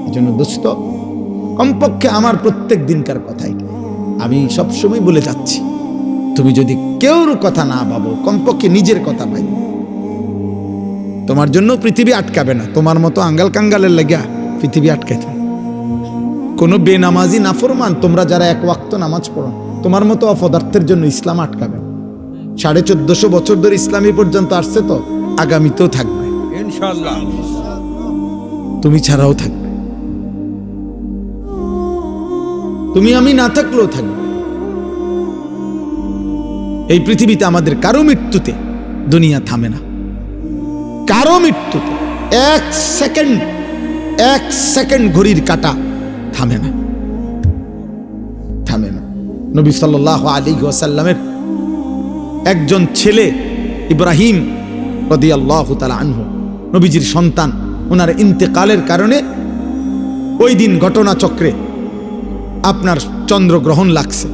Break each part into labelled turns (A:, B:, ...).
A: এজন্য দোস্ত, কমপক্ষে আমার প্রত্যেক দিনকার কথাই আমি সবসময় বলে যাচ্ছি, তুমি যদি কেউর কথা না ভাবো, কমপক্ষে নিজের কথা ভাই। তোমার জন্য পৃথিবী আটকাবে না, তোমার মতো আঙ্গাল কাঙ্গালের লাগিয়া পৃথিবী আটকাইতে। কোনো বেনামাজি নাফরমান তোমরা যারা এক ওয়াক্ত নামাজ পড়ো, তোমার মতো অপদার্থের জন্য ইসলাম আটকাবে না। 1450 বছর ধরে ইসলামী পর্যন্ত আসছে, তো আগামীতেও থাকবে
B: ইনশাআল্লাহ।
A: তুমি ছাড়াও থাকবে, তুমি আমি না থাকলেও থাকবে। এই পৃথিবীতে আমাদের কারো মৃত্যুতে দুনিয়া থামে না, কারো মৃত্যুতে এক সেকেন্ড ঘড়ির কাঁটা থামে না, থামে না। নবী সাল্লাল্লাহু আলাইহি ওয়াসাল্লামের একজন ছেলে ইব্রাহিম রাদিয়াল্লাহু তাআলা আনহু, নবীজির সন্তান, ওনার ইন্তেকালের কারণে ওই দিন ঘটনাচক্রে আপনার চন্দ্রগ্রহণ লাগছে।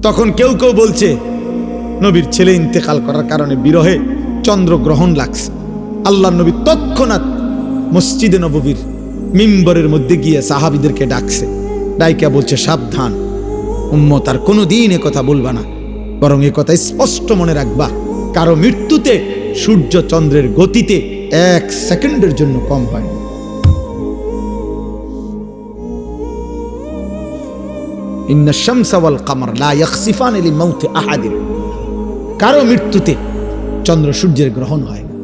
A: তখন কেউ কেউ বলছে নবীর ছেলে ইন্তেকাল করার কারণে বিরহে চন্দ্রগ্রহণ লাগছে। আল্লাহর নবী তৎক্ষণাৎ মসজিদে নববীর মিম্বরের মধ্যে গিয়ে সাহাবীদেরকে ডাকছে, ডাইকা বলছে, সাবধান উম্মত, আর কোনোদিন এ কথা বলবা না, বরং এ কথা স্পষ্ট মনে রাখবা, কারো মৃত্যুতে সূর্য চন্দ্রের গতিতে 1 সেকেন্ডের জন্য কম হয় না। ইন্না শামসা ওয়াল কামার লা ইয়াখসিফান লিমাউতি আহাদিন, কারো মৃত্যুতে চন্দ্র সূর্যের গ্রহণ হয় না।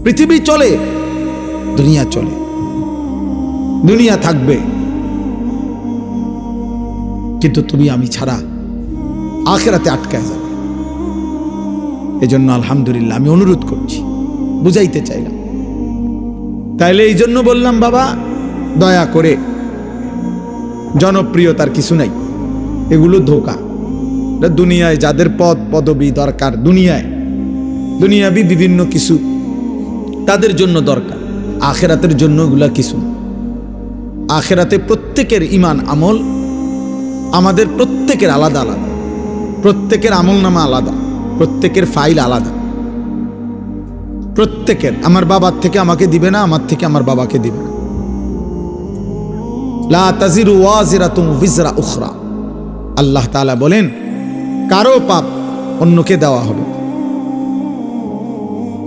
A: পৃথিবী চলে, দুনিয়া চলে, দুনিয়া থাকবে, কিন্তু তুমি আমি ছাড়া আখিরাতে আটকায় যাবে। এজন্য আলহামদুলিল্লাহ আমি অনুরোধ করছি, বুঝাইতে চাইলাম। তাইলে এই জন্য বললাম, বাবা দয়া করে, জনপ্রিয়তার কিছু নাই, এগুলো ধোঁকা। দুনিয়ায় যাদের পদ পদবি দরকার, দুনিয়াবি বিভিন্ন কিছু তাদের জন্য দরকার, আখিরাতের জন্য এগুলা কিছু না। আখিরাতে প্রত্যেকের ঈমান আমল আমাদের প্রত্যেকের আলাদা আলাদা, প্রত্যেকের আমলনামা আলাদা, প্রত্যেকের ফাইল আলাদা। প্রত্যেকের, আমার বাবার থেকে আমাকে দিবে না, আমার থেকে আমার বাবাকে দিবে না। লা তাজিরু ওয়াজিরাতুন বিজরা উখরা, আল্লাহ তাআলা বলেন কারো পাপ অন্যকে দেওয়া হবে।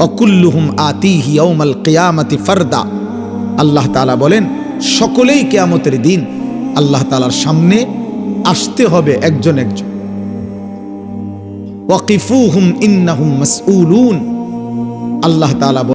A: অকুল্লুহুম আতিহি ইয়াউমাল কিয়ামাতি ফারদা, আল্লাহ তাআলা বলেন সকলেই কিয়ামতের দিন আল্লাহ তাআলার সামনে আসতে হবে একজন একজন। ওয়াকিফুহুম ইন্নাহুম মাসউলুন, আল্লাহ তাআলা